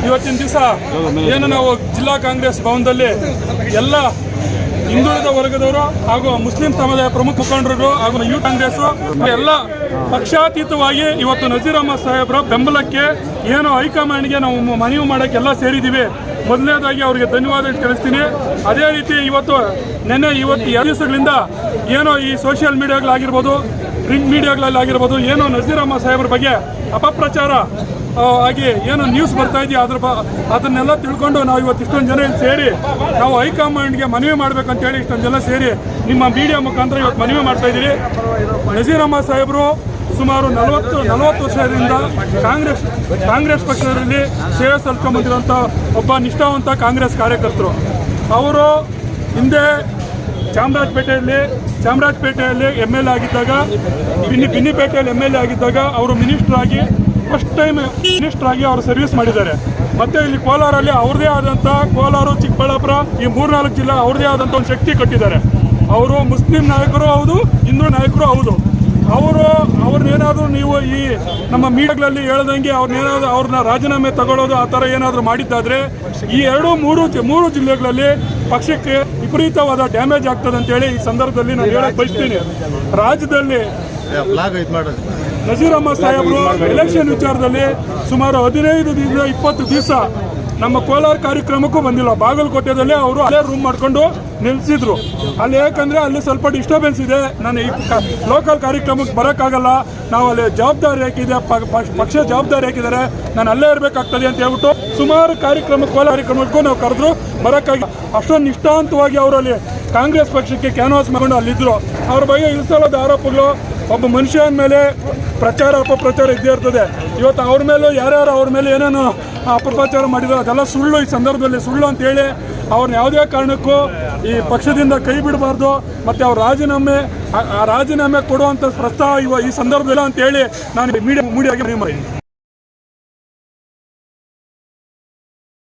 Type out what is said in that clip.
ಇವತ್ತಿನ ದಿವಸ ಏನು ನಾವು ಜಿಲ್ಲಾ ಕಾಂಗ್ರೆಸ್ ಭವನದಲ್ಲಿ ಎಲ್ಲ ಹಿಂದುಳಿದ ವರ್ಗದವರು ಹಾಗೂ ಮುಸ್ಲಿಂ ಸಮುದಾಯ ಪ್ರಮುಖ ಮುಖಂಡರು ಹಾಗೂ ಯುವ ಕಾಂಗ್ರೆಸ್ ಎಲ್ಲ ಪಕ್ಷಾತೀತವಾಗಿ ಇವತ್ತು ನಜೀರ್ ಅಹಮದ್ ಸಾಹೇಬ್ರ ಬೆಂಬಲಕ್ಕೆ ಏನು ಹೈಕಮಾಂಡ್ಗೆ ನಾವು ಮನವಿ ಮಾಡೋಕ್ಕೆ ಎಲ್ಲ ಸೇರಿದ್ದೀವಿ. ಮೊದಲನೇದಾಗಿ ಅವರಿಗೆ ಧನ್ಯವಾದ ತಿಳಿಸ್ತೀನಿ. ಅದೇ ರೀತಿ ಇವತ್ತು 2 ದಿವಸಗಳಿಂದ ಏನೋ ಈ ಸೋಷಿಯಲ್ ಮೀಡಿಯಾಗಳಾಗಿರ್ಬೋದು, ಪ್ರಿಂಟ್ ಮೀಡಿಯಾಗಳಲ್ಲಾಗಿರ್ಬೋದು, ಏನೋ ನಜೀರ್ ಅಹಮದ್ ಸಾಹೇಬ್ರ ಬಗ್ಗೆ ಅಪಪ್ರಚಾರ ಆಗಿ ಏನು ನ್ಯೂಸ್ ಬರ್ತಾ ಇದೆಯಾ ಅದನ್ನೆಲ್ಲ ತಿಳ್ಕೊಂಡು ನಾವು ಇವತ್ತು ಇಷ್ಟೊಂದು ಜನ ಇಲ್ಲಿ ಸೇರಿ ನಾವು ಹೈಕಮಾಂಡ್ಗೆ ಮನವಿ ಮಾಡಬೇಕಂತೇಳಿ ಇಷ್ಟೊಂದು ಜನ ಸೇರಿ ನಿಮ್ಮ ಮೀಡಿಯಾ ಮುಖಾಂತರ ಇವತ್ತು ಮನವಿ ಮಾಡ್ತಾ ಇದ್ದೀರಿ. ನಜೀರ್ ಅಹಮದ್ ಸಾಹೇಬರು ಸುಮಾರು 40 ವರ್ಷದಿಂದ ಕಾಂಗ್ರೆಸ್ ಪಕ್ಷದಲ್ಲಿ ಸೇವೆ ಸಲ್ಲಿಸ್ಕೊಂಡ್ಬಂದಿರುವಂಥ ಒಬ್ಬ ನಿಷ್ಠಾವಂತ ಕಾಂಗ್ರೆಸ್ ಕಾರ್ಯಕರ್ತರು. ಅವರು ಹಿಂದೆ ಚಾಮರಾಜಪೇಟೆಯಲ್ಲಿ MLA ಆಗಿದ್ದಾಗ, ಬಿನ್ನಿಪೇಟೆಯಲ್ಲಿ MLA ಆಗಿದ್ದಾಗ ಅವರು ಫಸ್ಟ್ ಟೈಮ್ ಮಿನಿಸ್ಟರ್ ಆಗಿ ಅವರು ಸರ್ವಿಸ್ ಮಾಡಿದ್ದಾರೆ. ಮತ್ತು ಇಲ್ಲಿ ಕೋಲಾರಲ್ಲಿ ಅವ್ರದೇ ಆದಂಥ ಕೋಲಾರ, ಚಿಕ್ಕಬಳ್ಳಾಪುರ ಈ 3-4 ಜಿಲ್ಲೆ ಅವ್ರದೇ ಆದಂಥ ಒಂದು ಶಕ್ತಿ ಕಟ್ಟಿದ್ದಾರೆ. ಅವರು ಮುಸ್ಲಿಂ ನಾಯಕರು ಹೌದು, ಹಿಂದೂ ನಾಯಕರು ಹೌದು. ಅವ್ರನ್ನೇನಾದರೂ ನೀವು ಈ ನಮ್ಮ ಮೀಡಿಯಾಗಳಲ್ಲಿ ಹೇಳ್ದಂಗೆ ಅವ್ರನ್ನ ರಾಜೀನಾಮೆ ತಗೊಳ್ಳೋದು ಆ ಥರ ಏನಾದರೂ ಮಾಡಿದ್ದಾದರೆ ಈ 2-3 ಜಿಲ್ಲೆಗಳಲ್ಲಿ ಪಕ್ಷಕ್ಕೆ ವಿಪರೀತವಾದ ಡ್ಯಾಮೇಜ್ ಆಗ್ತದೆ ಅಂತೇಳಿ ಈ ಸಂದರ್ಭದಲ್ಲಿ ನಾನು ಹೇಳಕ್ಕೆ ಬಯಸ್ತೀನಿ. ರಾಜ್ಯದಲ್ಲಿ ನಜೀರ್ ಅಹಮದ್ ಸಾಹೇಬರು ಎಲೆಕ್ಷನ್ ವಿಚಾರದಲ್ಲಿ ಸುಮಾರು 15-20 ದಿವಸ ನಮ್ಮ ಕೋಲಾರ ಕಾರ್ಯಕ್ರಮಕ್ಕೂ ಬಂದಿಲ್ಲ. ಬಾಗಲಕೋಟೆದಲ್ಲಿ ಅವರು ಅಲ್ಲೇ ರೂಮ್ ಮಾಡ್ಕೊಂಡು ನಿಲ್ಲಿಸಿದ್ರು. ಅಲ್ಲಿ ಯಾಕಂದರೆ ಅಲ್ಲಿ ಸ್ವಲ್ಪ ಡಿಸ್ಟರ್ಬೆನ್ಸ್ ಇದೆ, ನಾನು ಈ ಲೋಕಲ್ ಕಾರ್ಯಕ್ರಮಕ್ಕೆ ಬರೋಕ್ಕಾಗಲ್ಲ, ನಾವು ಅಲ್ಲಿ ಜವಾಬ್ದಾರಿ ಹಾಕಿದೆ, ಪಕ್ಷ ಜವಾಬ್ದಾರಿ ಹಾಕಿದ್ದಾರೆ, ನಾನು ಅಲ್ಲೇ ಇರಬೇಕಾಗ್ತದೆ ಅಂತ ಹೇಳ್ಬಿಟ್ಟು ಸುಮಾರು ಕೋಲಾರ ಕಾರ್ಯಕ್ರಮಕ್ಕೂ ನಾವು ಕರೆದ್ರು, ಬರೋಕ್ಕಾಗಿ ಅಷ್ಟೊಂದು ನಿಷ್ಠಾಂತವಾಗಿ ಅವರಲ್ಲಿ ಕಾಂಗ್ರೆಸ್ ಪಕ್ಷಕ್ಕೆ ಕ್ಯಾನ್ವಾಸ್ ಮಾಡಿಕೊಂಡು ಅಲ್ಲಿದ್ದರು. ಅವ್ರ ಬಗ್ಗೆ ಇಳಿಸೋದ ಆರೋಪಗಳು ಒಬ್ಬ ಮನುಷ್ಯನ ಮೇಲೆ ಅಪಪ್ರಚಾರ ಇದ್ದೇ ಇರ್ತದೆ. ಇವತ್ತು ಅವ್ರ ಮೇಲೂ ಯಾರ್ಯಾರು ಅವ್ರ ಮೇಲೆ ಏನೇನು ಅಪಪ್ರಚಾರ ಮಾಡಿದ್ರು ಅದೆಲ್ಲ ಸುಳ್ಳು. ಈ ಸಂದರ್ಭದಲ್ಲಿ ಸುಳ್ಳು ಅಂತೇಳಿ ಅವ್ರನ್ನ ಯಾವುದೇ ಕಾರಣಕ್ಕೂ ಈ ಪಕ್ಷದಿಂದ ಕೈ ಬಿಡಬಾರ್ದು. ಮತ್ತು ಅವ್ರ ರಾಜೀನಾಮೆ ಕೊಡುವಂಥ ಪ್ರಸ್ತಾವ ಈ ಸಂದರ್ಭದಲ್ಲಿ ಅಂತೇಳಿ ನಾನು ಮೀಡಿಯಾಗೆ ಮನವಿ ಮಾಡಿದ್ದೀನಿ.